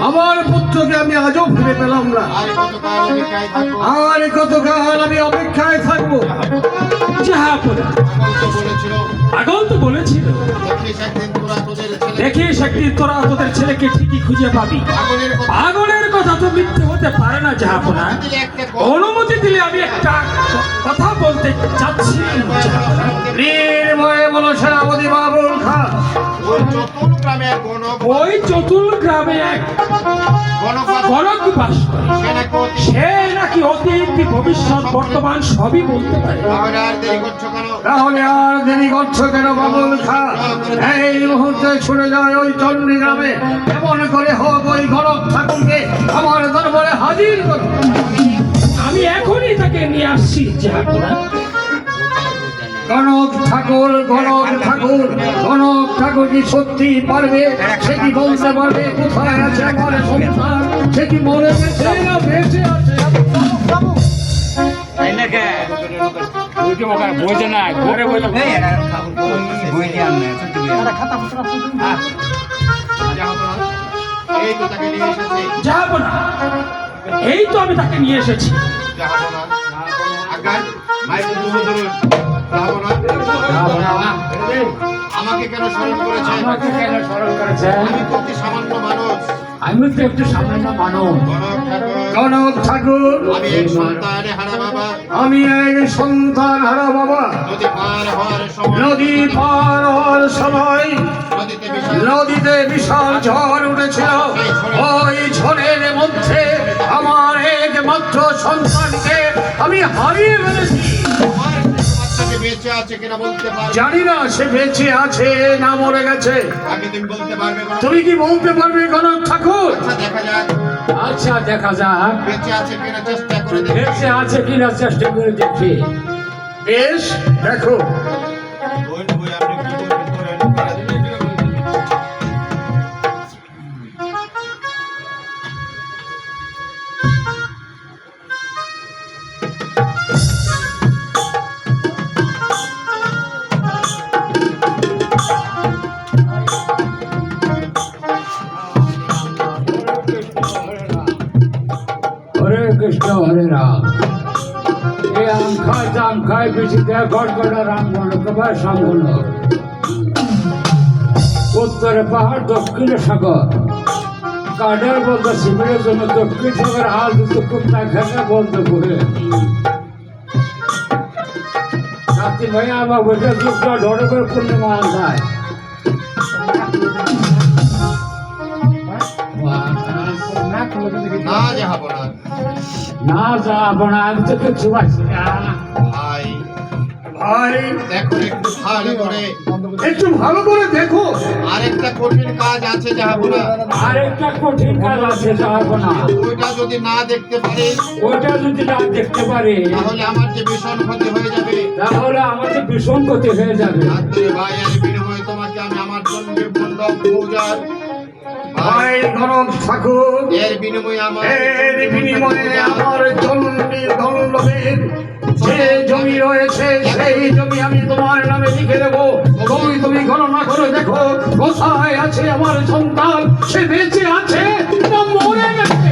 আমার পুত্রকে আমি আজও ফিরে পেলাম না। আর কতকাল আমি অপেক্ষায় থাকবো? পাগল তো বলেছিল, দেখিস একদিন তোরা তোদের ছেলেকে ঠিকই খুঁজে পাবি। পাগলের কথা তো মিথ্যে হতে পারে না জাহাপনা। অনুমতি দিলে আমি একটা কথা বলতে চাচ্ছি। নির্ভয়ে বলো সেনাপতি বাবুল খান, ওই চতুল গ্রামে এক গণক বাস করে। সে নাকি অতীত ভবিষ্যৎ বর্তমান সবই বলতে পারে। তাহলে আর দেরি করছো কেন বাবুল খান? এই মুহূর্তে ছুটে যায় ওই চণ্ডী গ্রামে, এমন করে হোক ওই গণক ঠাকুরকে আমার দরবারে হাজির করো। আমি এখনই তাকে নিয়ে আসছি জাহাপনা। গণক ঠাকুর, গণক ঠাকুর, গণক ঠাকুর কি সত্যি পারবে? সে কি বলতে পারবে কোথায় আছে আমার সন্তান? সে কি মরে গেছে না বেঁচে আছে? জাহাপনা, এই তো আমি তাকে নিয়ে এসেছি। আমাকে কেন স্মরণ করেছেন? আমি তো একটি সামান্য মানুষ। গণক ঠাকুর, আমি এক সন্তানে হারা বাবা। আমি এক সন্তান হারা বাবা। নদী পার হওয়ার সময় নদীতে বিশাল ঝড় উঠেছিল। ওই ঝড়ের মধ্যে আমার একমাত্র সন্তানকে আমি হারিয়ে ফেলেছি। বেঁচে আছে কিনা বলতে পারবে? জানি না সে বেঁচে আছে না মরে গেছে। তুমি বলতে পারবে? তুমি কি বলতে পারবে গণক ঠাকুর? দেখা যাক। আচ্ছা দেখা যাক বেঁচে আছে কিনা চেষ্টা করে দেখি। বেঁচে আছে কিনা চেষ্টা করে দেখি। বেশ, দেখো। হরে কৃষ্ণ হরে রাম। এই আম খায় জাম খায় বেশি দেয় গড় গড়া রাম গণ কবার সামগণ। উত্তরে পাহাড়, দক্ষিণে সাগর। কাঠের বলতে শিবিরের জন্য দক্ষিণ সাগর হাল দুটো কুত্তা খেতে বলতে ঘুরে। রাত্রি ভাই আমার বসে দুটা ঢড়ে করে পূর্ণিমা যায়। না যাবো না। না যাবো না, আমি তো কিছু পাচ্ছি না। ভাই ভাই দেখো একটু ভালো করে, একটু ভালো করে দেখো। আরেকটা কঠিন কাজ আছে যাবো না। আরেকটা কঠিন কাজ আছে যাবো না। ওইটা যদি না দেখতে পারে, ওইটা যদি না দেখতে পারে তাহলে আমার যে ভীষণ ক্ষতি হয়ে যাবে। তাহলে আমাদের ভীষণ ক্ষতি হয়ে যাবে। রাত্রে ভাই এর বিনিময়ে তোমাকে আমি আমার জন্মের মণ্ডপ পূজার ভাই গণক ঠাকুর, এর বিনিময়ে এর বিনিময়ে আমার চণ্ডীর দণ্ডবের যে জমি রয়েছে সেই জমি আমি তোমার নামে লিখে দেবো। তুমি গণনা করে দেখো কোথায় আছে আমার সন্তান। সে বেঁচে আছে না মরে গেছে?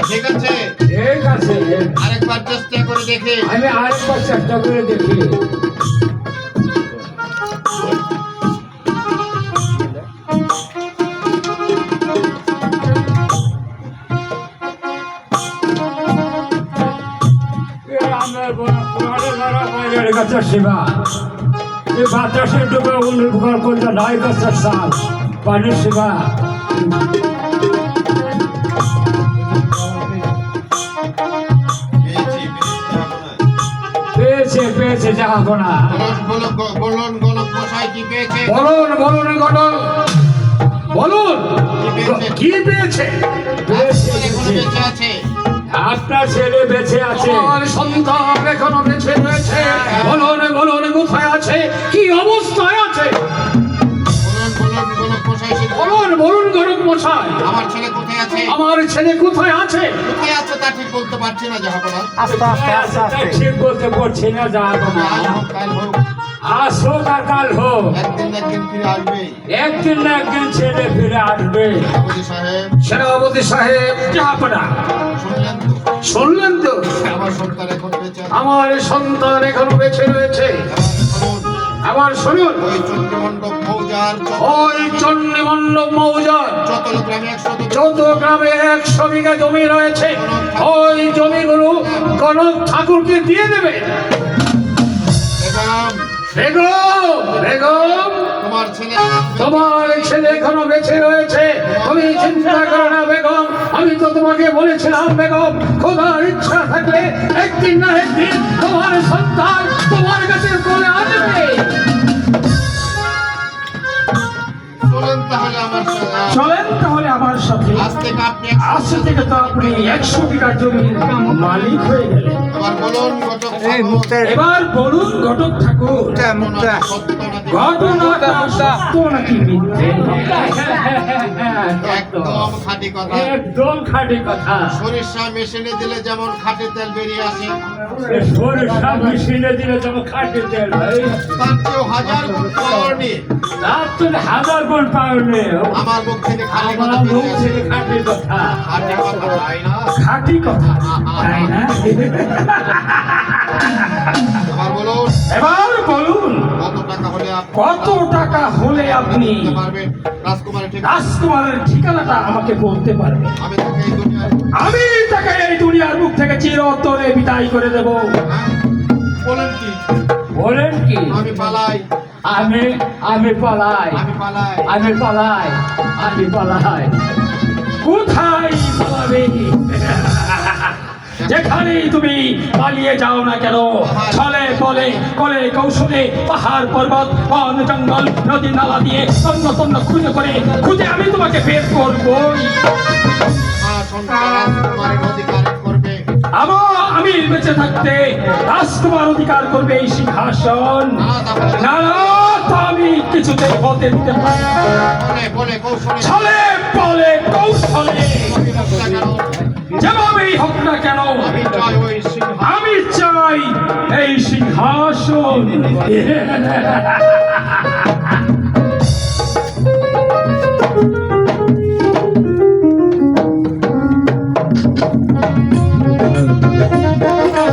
ঠিক আছে, ঠিক আছে, আরেকবার চেষ্টা করে দেখে। আমি আরেকবার চেষ্টা করে দেখি। সেবা এই বাতাসের ডুবে অনুভব করতে নয় গাছের সাল পানির সেবা। পেয়েছে পেয়েছে যাবো না। বলুন গণক মশাই কি পেয়েছে? বলুন বলুন গণক বলুন কি পেয়েছে? বেঁচে আছে। আপনার ছেলে বেঁচে আছে, আমার সন্তান এখনো বেঁচে রয়েছে। বলুন বলুন কোথায় আছে, কি অবস্থায় আছে? বলুন বলুন গণক মশাই, আমার ছেলে কোথায় আছে? আমার ছেলে কোথায় আছে? কোথায় আছে তা ঠিক বলতে পারছি না যাবো না। ঠিক বলতে পারছি না যাবো না। কাল হোক আজ হোক আর কাল হোক, একদিন না একদিন ফিরে আসবে। একদিন না একদিন ছেলে ফিরে আসবে। সেনাপতি সাহেব, সেনাপতি সাহেব, জাহাপনা, শুনলেন তো? শুনলেন তো? আমার সন্তান এখন বেঁচে আছে। আমার সন্তান এখনো বেঁচে রয়েছে। আবার শুনুন, ওই চন্দ্রমণ্ডপ মৌজার ওই চণ্ডীমণ্ডপ মৌজার যত গ্রামে 100 যত গ্রামে 100 বিঘা জমি রয়েছে, ওই জমিগুলো কনক ঠাকুরকে দিয়ে দেবে। বেগম, বেগম, বেগম, তোমার ছেলে তোমার ছেলে এখনো বেঁচে রয়েছে, তুমি চিন্তা করো না বেগম। আমি তো তোমাকে বলেছিলাম বেগম, খোদার ইচ্ছা থাকলে একদিন না একদিন তোমার সন্তান তোমার কাছে চলে আসবে। চলেন তাহলে আমার সাথে। চলেন তাহলে আমার সাথে। আজ থেকে আপনি আজ থেকে তো আপনি 100 বিঘা জমির মালিক হয়ে গেলেন। এবার বলুন ঘটক ঠাকুর, এবার বলুন ঘটক ঠাকুর, ঘটনা সত্য নাকি? ঘটনাটা সত্য নাকি মিথ্যে? একদম খাঁটি কথা। একদম খাঁটি কথা। সরিষা মেশিনে দিলে যেমন খাঁটি তেল বেরিয়ে আসে, সরিষা মেশিনে দিলে যেমন খাঁটি তেল হয়, তার চেয়েও 1000 গুণ পাওয়ার নিয়ে তার তো 1000 গুণ পাওয়ার নেই। আমার মুখ থেকে খাঁটি কথা আমার মুখ বেরিয়ে আসে। থেকে খাঁটি কথা, খাঁটি কথা, তাই না? খাঁটি কথা, তাই না? এবার বলুন এবার বলুন কত টাকা হলে আপনি কত টাকা হলে আপনি দিতে পারবেন? রাজকুমারের ঠিক রাজকুমারের ঠিকানাটা আমাকে বলতে পারবেন। আমি তাকে এই দুনিয়ার আমি তাকে এই দুনিয়ার মুখ থেকে চিরতরে বিদায় করে দেব। হ্যাঁ? বলেন কি? বলেন কি? আমি পালাই, আমি পালাই, আমি পালাই। আমি পালাই, আমি পালাই। কোথায় পালাবে? যেখানেই তুমি পালিয়ে যাও না কেন, ছলে বলে কলে কৌশলে পাহাড় পর্বত বন জঙ্গল নদী নালা দিয়ে তন্ন তন্ন খুঁজে আমি তোমাকে বের করবই। সন্তান রাজকুমারের অধিকার করবে। আমি বেঁচে থাকতে রাজকুমার অধিকার করবে এই সিংহাসন। না না, তা আমি কিছুতেই হতে দিতে পারি না। বলে বলে কৌশলে ছলে বলে কৌশলে বিরক্ত কেন? যেভাবেই হোক না কেন, আমি চাই ওই সিংহাসন। আমি চাই এই সিংহাসন।